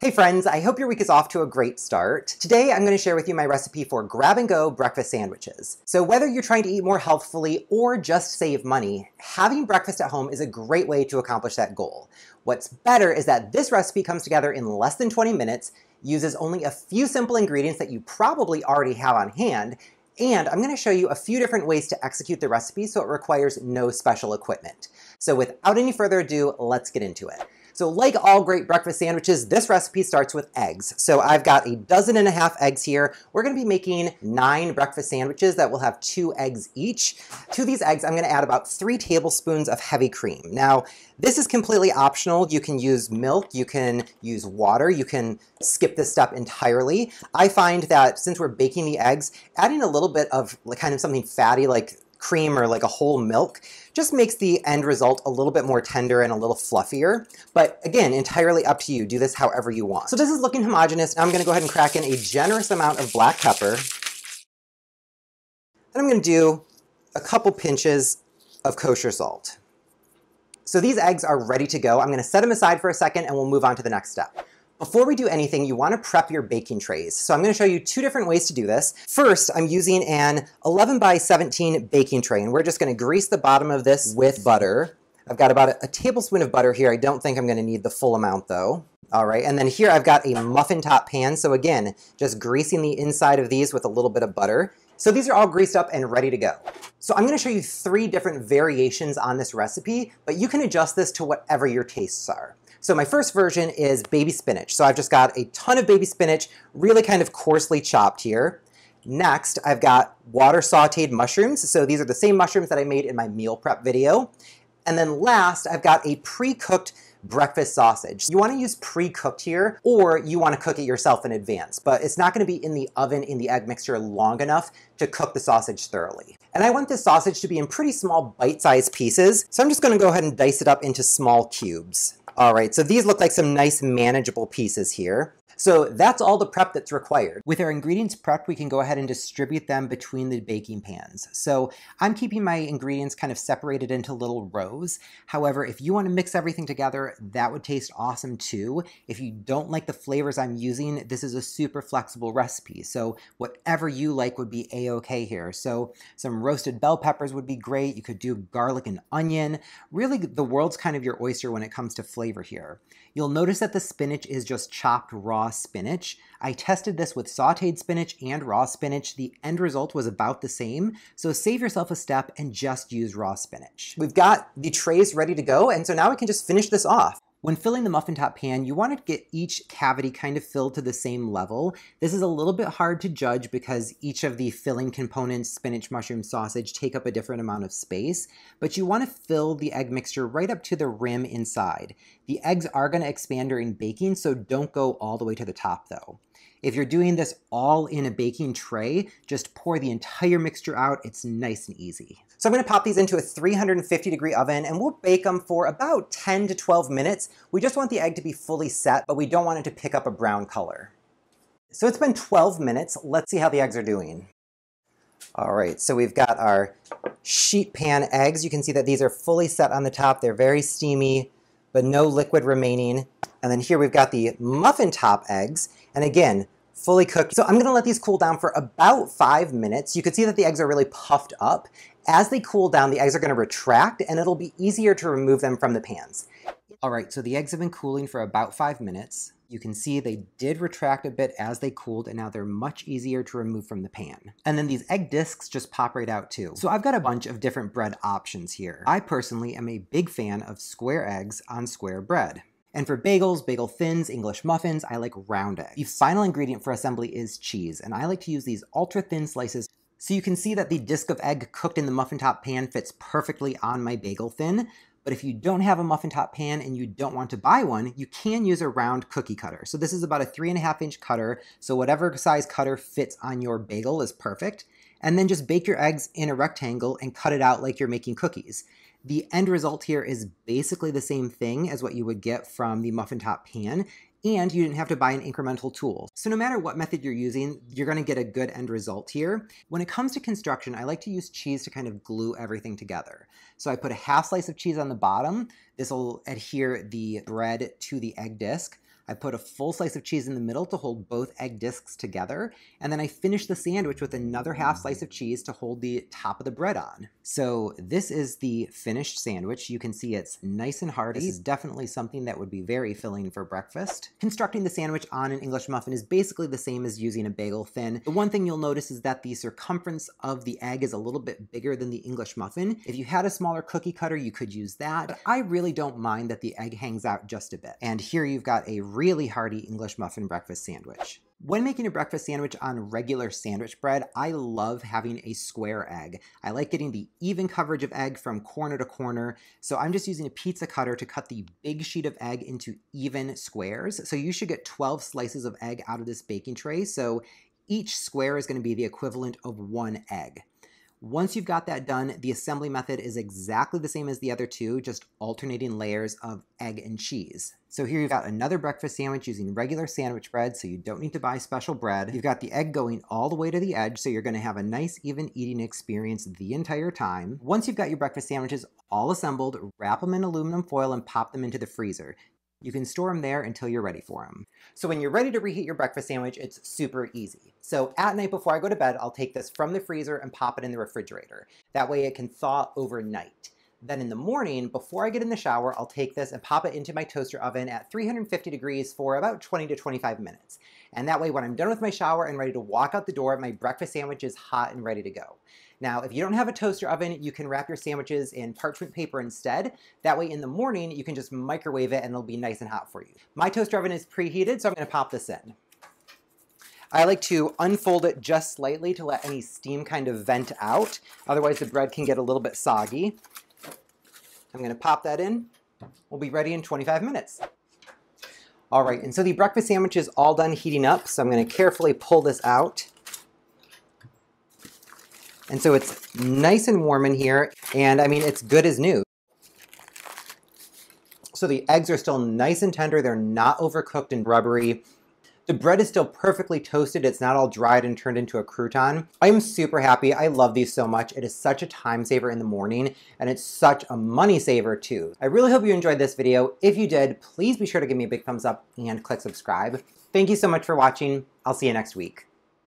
Hey friends, I hope your week is off to a great start. Today I'm going to share with you my recipe for grab-and-go breakfast sandwiches. So whether you're trying to eat more healthfully or just save money, having breakfast at home is a great way to accomplish that goal. What's better is that this recipe comes together in less than 20 minutes, uses only a few simple ingredients that you probably already have on hand, and I'm going to show you a few different ways to execute the recipe so it requires no special equipment. So without any further ado, let's get into it. So like all great breakfast sandwiches, this recipe starts with eggs. So I've got 1.5 dozen eggs here. We're gonna be making 9 breakfast sandwiches that will have 2 eggs each. To these eggs, I'm gonna add about 3 tablespoons of heavy cream. Now, this is completely optional. You can use milk, you can use water, you can skip this step entirely. I find that since we're baking the eggs, adding a little bit of kind of something fatty like cream or like a whole milk just makes the end result a little bit more tender and a little fluffier. But again, entirely up to you. Do this however you want. So this is looking homogeneous. Now I'm going to go ahead and crack in a generous amount of black pepper. And I'm going to do a couple pinches of kosher salt. So these eggs are ready to go. I'm going to set them aside for a second and we'll move on to the next step. Before we do anything, you want to prep your baking trays. So I'm going to show you 2 different ways to do this. First, I'm using an 11 by 17 baking tray, and we're just going to grease the bottom of this with butter. I've got about a tablespoon of butter here. I don't think I'm going to need the full amount though. All right, and then here I've got a muffin top pan. So again, just greasing the inside of these with a little bit of butter. So these are all greased up and ready to go. So I'm going to show you 3 different variations on this recipe, but you can adjust this to whatever your tastes are. So my first version is baby spinach. So I've just got a ton of baby spinach, really kind of coarsely chopped here. Next, I've got water sauteed mushrooms. So these are the same mushrooms that I made in my meal prep video. And then last, I've got a pre-cooked breakfast sausage. You want to use pre-cooked here, or you want to cook it yourself in advance, but it's not going to be in the oven in the egg mixture long enough to cook the sausage thoroughly. And I want this sausage to be in pretty small bite-sized pieces, so I'm just going to go ahead and dice it up into small cubes. All right, so these look like some nice manageable pieces here. So that's all the prep that's required. With our ingredients prepped, we can go ahead and distribute them between the baking pans. So I'm keeping my ingredients kind of separated into little rows. However, if you want to mix everything together, that would taste awesome too. If you don't like the flavors I'm using, this is a super flexible recipe. So whatever you like would be a-okay here. So some roasted bell peppers would be great. You could do garlic and onion. Really, the world's kind of your oyster when it comes to flavor here. You'll notice that the spinach is just chopped raw spinach. I tested this with sauteed spinach and raw spinach. The end result was about the same, so save yourself a step and just use raw spinach. We've got the trays ready to go, and so now we can just finish this off. When filling the muffin top pan, you want to get each cavity kind of filled to the same level. This is a little bit hard to judge because each of the filling components, spinach, mushroom, sausage, take up a different amount of space, but you want to fill the egg mixture right up to the rim inside. The eggs are going to expand during baking, so don't go all the way to the top though. If you're doing this all in a baking tray, just pour the entire mixture out. It's nice and easy. So I'm going to pop these into a 350-degree oven and we'll bake them for about 10 to 12 minutes. We just want the egg to be fully set, but we don't want it to pick up a brown color. So it's been 12 minutes. Let's see how the eggs are doing. All right, so we've got our sheet pan eggs. You can see that these are fully set on the top. They're very steamy, but no liquid remaining. And then here we've got the muffin top eggs. And again, fully cooked. So I'm going to let these cool down for about 5 minutes. You can see that the eggs are really puffed up. As they cool down, the eggs are going to retract and it'll be easier to remove them from the pans. All right, so the eggs have been cooling for about 5 minutes. You can see they did retract a bit as they cooled, and now they're much easier to remove from the pan. And then these egg discs just pop right out too. So I've got a bunch of different bread options here. I personally am a big fan of square eggs on square bread. And for bagels, bagel thins, English muffins, I like round eggs. The final ingredient for assembly is cheese, and I like to use these ultra thin slices. So you can see that the disc of egg cooked in the muffin top pan fits perfectly on my bagel thin. But if you don't have a muffin top pan and you don't want to buy one, you can use a round cookie cutter. So this is about a 3.5-inch cutter. So whatever size cutter fits on your bagel is perfect. And then just bake your eggs in a rectangle and cut it out like you're making cookies. The end result here is basically the same thing as what you would get from the muffin top pan, and you didn't have to buy an incremental tool. So no matter what method you're using, you're going to get a good end result here. When it comes to construction, I like to use cheese to kind of glue everything together. So I put a half slice of cheese on the bottom. This will adhere the bread to the egg disc. I put a full slice of cheese in the middle to hold both egg discs together, and then I finish the sandwich with another half slice of cheese to hold the top of the bread on. So this is the finished sandwich. You can see it's nice and hearty. This is definitely something that would be very filling for breakfast. Constructing the sandwich on an English muffin is basically the same as using a bagel thin. The one thing you'll notice is that the circumference of the egg is a little bit bigger than the English muffin. If you had a smaller cookie cutter, you could use that, but I really don't mind that the egg hangs out just a bit. And here you've got a really hearty English muffin breakfast sandwich. When making a breakfast sandwich on regular sandwich bread, I love having a square egg. I like getting the even coverage of egg from corner to corner, so I'm just using a pizza cutter to cut the big sheet of egg into even squares. So you should get 12 slices of egg out of this baking tray, so each square is going to be the equivalent of 1 egg. Once you've got that done, the assembly method is exactly the same as the other two, just alternating layers of egg and cheese. So here you've got another breakfast sandwich using regular sandwich bread, so you don't need to buy special bread. You've got the egg going all the way to the edge, so you're going to have a nice even eating experience the entire time. Once you've got your breakfast sandwiches all assembled, wrap them in aluminum foil and pop them into the freezer. You can store them there until you're ready for them. So when you're ready to reheat your breakfast sandwich, it's super easy. So at night before I go to bed, I'll take this from the freezer and pop it in the refrigerator. That way it can thaw overnight. Then in the morning, before I get in the shower, I'll take this and pop it into my toaster oven at 350 degrees for about 20 to 25 minutes. And that way when I'm done with my shower and ready to walk out the door, my breakfast sandwich is hot and ready to go. Now, if you don't have a toaster oven, you can wrap your sandwiches in parchment paper instead. That way in the morning, you can just microwave it and it'll be nice and hot for you. My toaster oven is preheated, so I'm gonna pop this in. I like to unfold it just slightly to let any steam kind of vent out. Otherwise the bread can get a little bit soggy. I'm gonna pop that in. We'll be ready in 25 minutes. All right, and so the breakfast sandwich is all done heating up, so I'm gonna carefully pull this out. And so it's nice and warm in here, and I mean, it's good as new. So the eggs are still nice and tender, they're not overcooked and rubbery. The bread is still perfectly toasted, it's not all dried and turned into a crouton. I'm super happy, I love these so much. It is such a time saver in the morning, and it's such a money saver too. I really hope you enjoyed this video. If you did, please be sure to give me a big thumbs up and click subscribe. Thank you so much for watching. I'll see you next week.